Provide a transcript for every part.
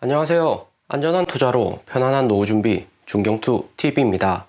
안녕하세요. 안전한 투자로 편안한 노후 준비 중경투 TV입니다.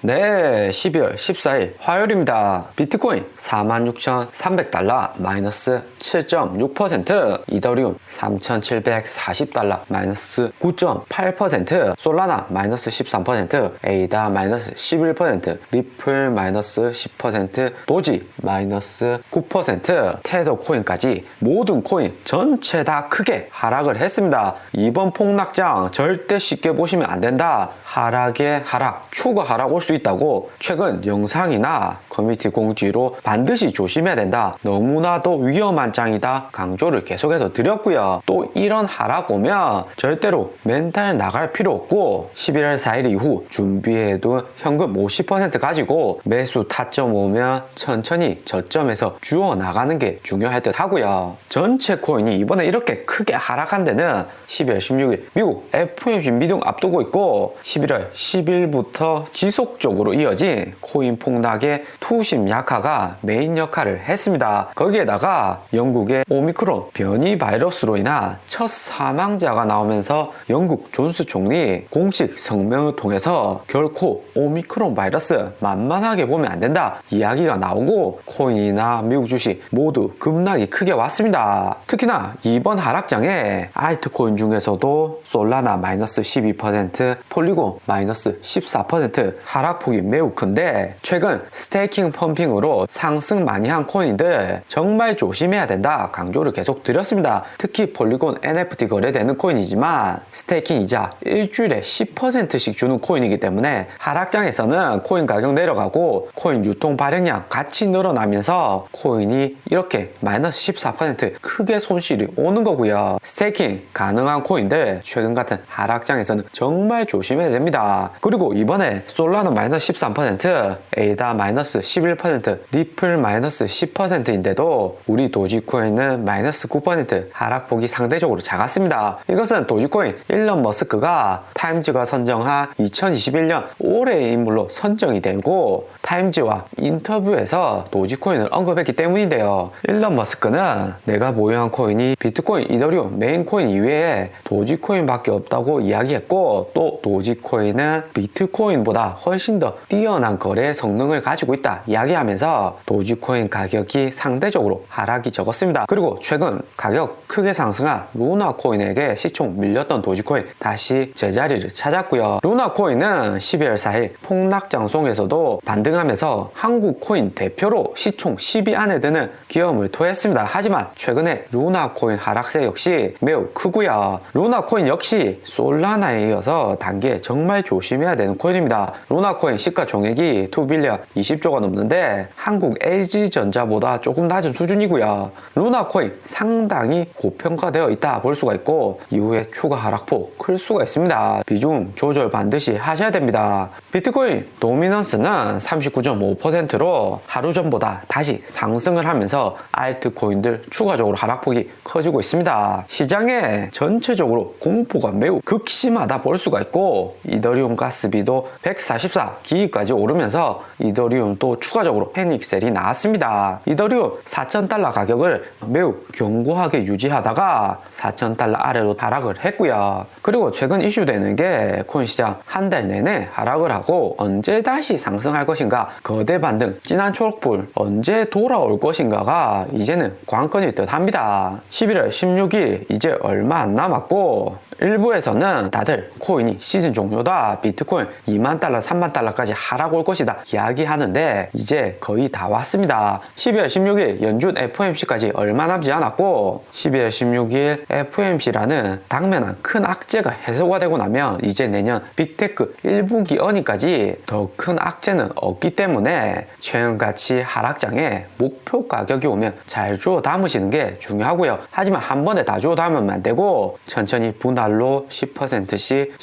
네, 12월 14일 화요일입니다. 비트코인 46,300달러 마이너스 7.6%, 이더리움 3,740달러 마이너스 9.8%, 솔라나 마이너스 13%, 에이다 마이너스 11%, 리플 마이너스 10%, 도지 마이너스 9%, 테더 코인까지 모든 코인 전체 다 크게 하락을 했습니다. 이번 폭락장 절대 쉽게 보시면 안 된다. 하락에 하락, 추가 하락 올 수 있다고 최근 영상이나 커뮤니티 공지로 반드시 조심해야 된다. 너무나도 위험한 장이다. 강조를 계속해서 드렸고요. 또 이런 하락 오면 절대로 멘탈 나갈 필요 없고 11월 4일 이후 준비해둔 현금 50% 가지고 매수 타점 오면 천천히 저점에서 주워 나가는 게 중요할 듯 하고요. 전체 코인이 이번에 이렇게 크게 하락한 데는 12월 16일 미국 FOMC 미팅 앞두고 있고 11월 10일부터 지속적으로 이어진 코인 폭락의 투심 약화가 메인 역할을 했습니다. 거기에다가 영국의 오미크론 변이 바이러스로 인한 첫 사망자가 나오면서 영국 존스 총리 공식 성명을 통해서 결코 오미크론 바이러스 만만하게 보면 안 된다 이야기가 나오고 코인이나 미국 주식 모두 급락이 크게 왔습니다. 특히나 이번 하락장에 알트코인 중에서도 솔라나 마이너스 12%, 폴리곤 마이너스 14% 하락폭이 매우 큰데 최근 스테이킹 펌핑으로 상승 많이 한 코인들 정말 조심해야 된다 강조를 계속 드렸습니다. 특히 폴리곤 NFT 거래되는 코인이지만 스테이킹 이자 일주일에 10%씩 주는 코인이기 때문에 하락장에서는 코인 가격 내려가고 코인 유통 발행량 같이 늘어나면서 코인이 이렇게 마이너스 14% 크게 손실이 오는 거고요. 스테이킹 가능한 코인들 최근 같은 하락장에서는 정말 조심해야 됩니다. 그리고 이번에 솔라나 마이너스 13%, 에이다 마이너스 11%, 리플 마이너스 10%인데도 우리 도지코인은 마이너스 9% 하락폭이 상대적으로 작았습니다. 이것은 도지코인 일론 머스크가 타임즈가 선정한 2021년 올해의 인물로 선정이 되고 타임즈와 인터뷰에서 도지코인을 언급했기 때문인데요. 일론 머스크는 내가 보유한 코인이 비트코인, 이더리움, 메인 코인 이외에 도지코인밖에 없다고 이야기했고 또 도지코인은 비트코인보다 훨씬 더 뛰어난 거래 성능을 가지고 있다 이야기하면서 도지코인 가격이 상대적으로 하락이 적었습니다. 그리고 최근 가격 크게 상승한 루나코인에게 시총 밀렸던 도지코인 다시 제자리를 찾았고요. 루나코인은 12월 4일 폭락장송에서도 반등하면서 한국 코인 대표로 시총 10위 안에 드는 기염을 토했습니다. 하지만 최근에 루나코인 하락세 역시 매우 크고요. 루나코인 역시 솔라나에 이어서 단기에 정말 조심해야 되는 코인입니다. 루나코인 시가총액이 2빌리언 20조가 넘는데 한국 LG전자보다 조금 낮은 수준이고요. 루나코인 상당히 고평가되어 있다 볼 수가 있고 이후에 추가 하락폭 클 수가 있습니다. 비중 조절 반드시 하셔야 됩니다. 비트코인 도미넌스는 39.5%로 하루 전보다 다시 상승을 하면서 알트코인들 추가적으로 하락폭이 커지고 있습니다. 시장에 전체적으로 공포가 매우 극심하다 볼 수가 있고 이더리움 가스비도 144기까지 오르면서 이더리움도 추가적으로 패닉셀이 나왔습니다. 이더리움 4,000달러 가격을 매우 견고하게 유지하다가 4,000달러 아래로 하락을 했고요. 그리고 최근 이슈되는 게 코인 시장 한 달 내내 하락을 하고 언제 다시 상승할 것인가, 거대 반등, 진한 초록불 언제 돌아올 것인가가 이제는 관건일 듯 합니다. 11월 16일 이제 얼마 안 남았고 일부에서는 다들 코인이 시즌 종료다, 비트코인 2만 달러, 3만 달러까지 하락 올 것이다 이야기하는데 이제 거의 다 왔습니다. 12월 16일 연준 FOMC까지 얼마 남지 않았고 12월 16일 FOMC라는 당면한 큰 악재가 해소가 되고 나면 이제 내년 빅테크 1분기 어닝까지 더 큰 악재는 없기 때문에 최근같이 하락장에 목표 가격이 오면 잘 주워 담으시는 게 중요하고요. 하지만 한 번에 다 주워 담으면 안 되고 천천히 분할로 10%씩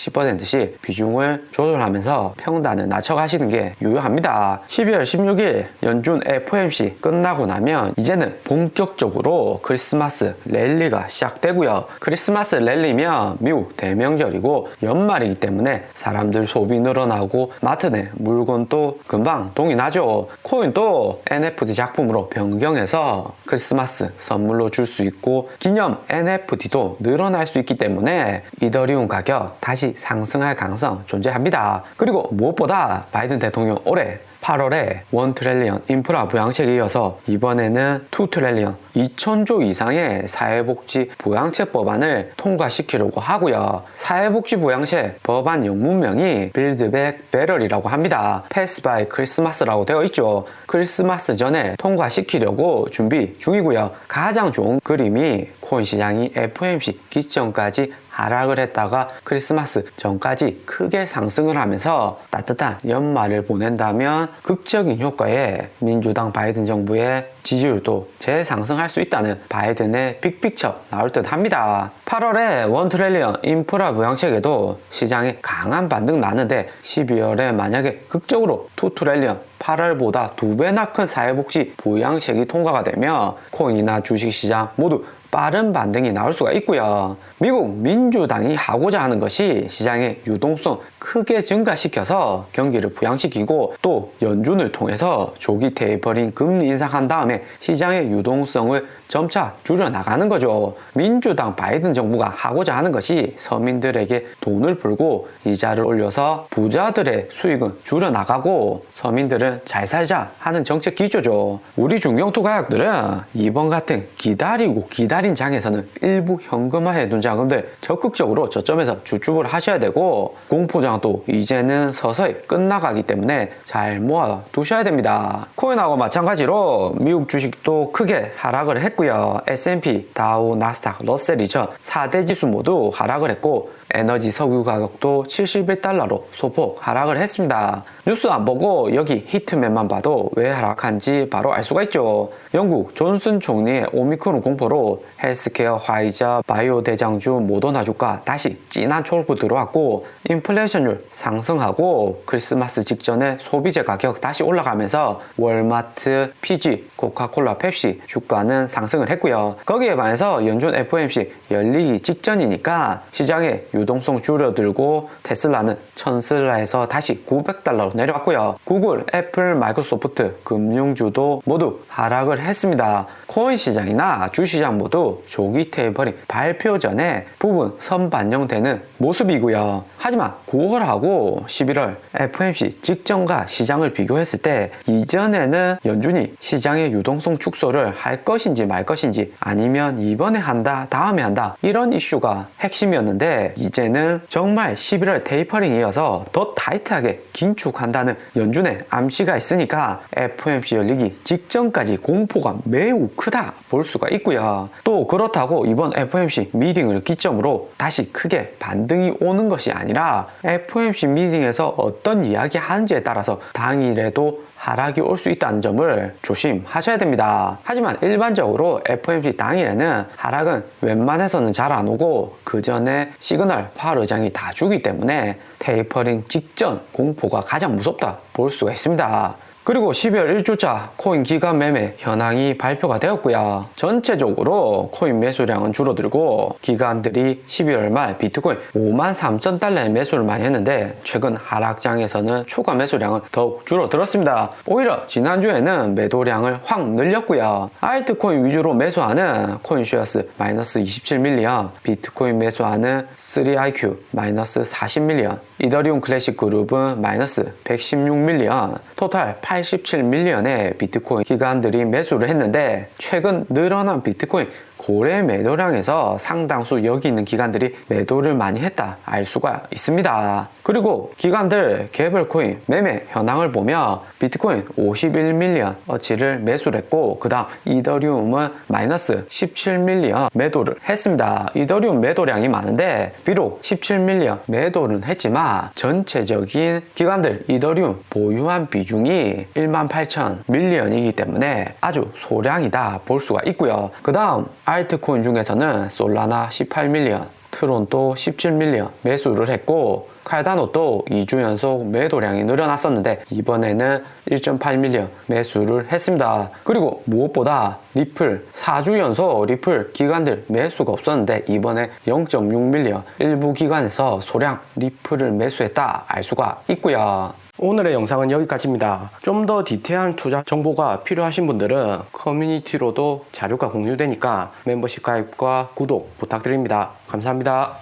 비중을 조절하면서 평단을 일단은 낮춰가시는 게 유효합니다. 12월 16일 연준 FOMC 끝나고 나면 이제는 본격적으로 크리스마스 랠리가 시작되고요. 크리스마스 랠리면 미국 대명절이고 연말이기 때문에 사람들 소비 늘어나고 마트 내 물건도 금방 동이 나죠. 코인도 NFT 작품으로 변경해서 크리스마스 선물로 줄 수 있고 기념 NFT도 늘어날 수 있기 때문에 이더리움 가격 다시 상승할 가능성 존재합니다. 그리고 무엇보다 바이든 대통령 올해 8월에 1트릴리언 인프라 부양책에 이어서 이번에는 2트릴리언 2천조 이상의 사회복지 부양책 법안을 통과시키려고 하고요. 사회복지 부양책 법안 영문명이 빌드백 배럴이라고 합니다. 패스 바이 크리스마스라고 되어 있죠. 크리스마스 전에 통과시키려고 준비 중이고요. 가장 좋은 그림이 코인 시장이 FOMC 기점까지 하락을 했다가 크리스마스 전까지 크게 상승을 하면서 따뜻한 연말을 보낸다면 극적인 효과에 민주당 바이든 정부의 지지율도 재상승할 수 있다는 바이든의 빅픽처 나올 듯 합니다. 8월에 1트릴리언 인프라 부양책에도 시장에 강한 반등 나는데 12월에 만약에 극적으로 2트릴리언 8월보다 2배나 큰 사회복지 부양책이 통과가 되면 코인이나 주식시장 모두 빠른 반등이 나올 수가 있고요. 미국 민주당이 하고자 하는 것이 시장의 유동성 크게 증가시켜서 경기를 부양시키고 또 연준을 통해서 조기 테이퍼링 금리 인상한 다음에 시장의 유동성을 점차 줄여나가는 거죠. 민주당 바이든 정부가 하고자 하는 것이 서민들에게 돈을 풀고 이자를 올려서 부자들의 수익은 줄여나가고 서민들은 잘 살자 하는 정책 기조죠. 우리 중경투 가격들은 이번 같은 기다린 장에서는 일부 현금화해둔 자금들 적극적으로 저점에서 주춤을 하셔야 되고 공포장도 이제는 서서히 끝나가기 때문에 잘 모아 두셔야 됩니다. 코인하고 마찬가지로 미국 주식도 크게 하락을 했고요. S&P, 다우, 나스닥, 러셀 2000 4대 지수 모두 하락을 했고 에너지 석유 가격도 71달러로 소폭 하락을 했습니다. 뉴스 안 보고 여기 히트맵만 봐도 왜 하락한지 바로 알 수가 있죠. 영국 존슨 총리의 오미크론 공포로 헬스케어, 화이자, 바이오 대장주, 모더나 주가 다시 진한 초록불 들어왔고 인플레이션율 상승하고 크리스마스 직전에 소비재 가격 다시 올라가면서 월마트, PG, 코카콜라, 펩시 주가는 상승을 했고요. 거기에 반해서 연준 FOMC 열리기 직전이니까 시장에 유동성 줄어들고 테슬라는 1000슬라에서 다시 900달러로 내려왔고요. 구글, 애플, 마이크로소프트, 금융주도 모두 하락을 했습니다. 코인 시장이나 주시장 모두 조기 테이퍼링 발표 전에 부분 선반영되는 모습이고요. 하지만 9월하고 11월 FOMC 직전과 시장을 비교했을 때 이전에는 연준이 시장의 유동성 축소를 할 것인지 말 것인지 아니면 이번에 한다 다음에 한다 이런 이슈가 핵심이었는데 이제는 정말 11월 테이퍼링에 이어서 더 타이트하게 긴축한다는 연준의 암시가 있으니까 FOMC 열리기 직전까지 공포가 매우 크다 볼 수가 있고요. 또 그렇다고 이번 FOMC 미팅을 기점으로 다시 크게 반등이 오는 것이 아니라 FOMC 미팅에서 어떤 이야기 하는지에 따라서 당일에도 하락이 올 수 있다는 점을 조심하셔야 됩니다. 하지만 일반적으로 FOMC 당일에는 하락은 웬만해서는 잘 안 오고 그 전에 시그널 파월 의장이 다 주기 때문에 테이퍼링 직전 공포가 가장 무섭다 볼 수가 있습니다. 그리고 12월 1주차 코인 기간 매매 현황이 발표가 되었고요. 전체적으로 코인 매수량은 줄어들고 기관들이 12월 말 비트코인 53,000달러의 매수를 많이 했는데 최근 하락장에서는 추가 매수량은 더욱 줄어들었습니다. 오히려 지난주에는 매도량을 확 늘렸고요. 알트코인 위주로 매수하는 코인쉐어스 마이너스 27밀리언, 비트코인 매수하는 3IQ 마이너스 40밀리언, 이더리움 클래식 그룹은 마이너스 116밀리언, 토탈 87밀리언의 비트코인 기관들이 매수를 했는데 최근 늘어난 비트코인 고래 매도량에서 상당수 여기 있는 기관들이 매도를 많이 했다 알 수가 있습니다. 그리고 기관들 개별 코인 매매 현황을 보면 비트코인 51밀리언 어치를 매수를 했고 그 다음 이더리움은 마이너스 17밀리언 매도를 했습니다. 이더리움 매도량이 많은데 비록 17밀리언 매도는 했지만 전체적인 기관들 이더리움 보유한 비중이 18,000밀리언이기 때문에 아주 소량이다 볼 수가 있고요. 그 다음 알트코인 중에서는 솔라나 18밀리언, 트론도 17밀리언 매수를 했고 칼다노도 2주 연속 매도량이 늘어났었는데 이번에는 1.8밀리언 매수를 했습니다. 그리고 무엇보다 리플 4주 연속 리플 기관들 매수가 없었는데 이번에 0.6밀리언 일부 기관에서 소량 리플을 매수했다 알 수가 있고요. 오늘의 영상은 여기까지입니다. 좀 더 디테일한 투자 정보가 필요하신 분들은 커뮤니티로도 자료가 공유되니까 멤버십 가입과 구독 부탁드립니다. 감사합니다.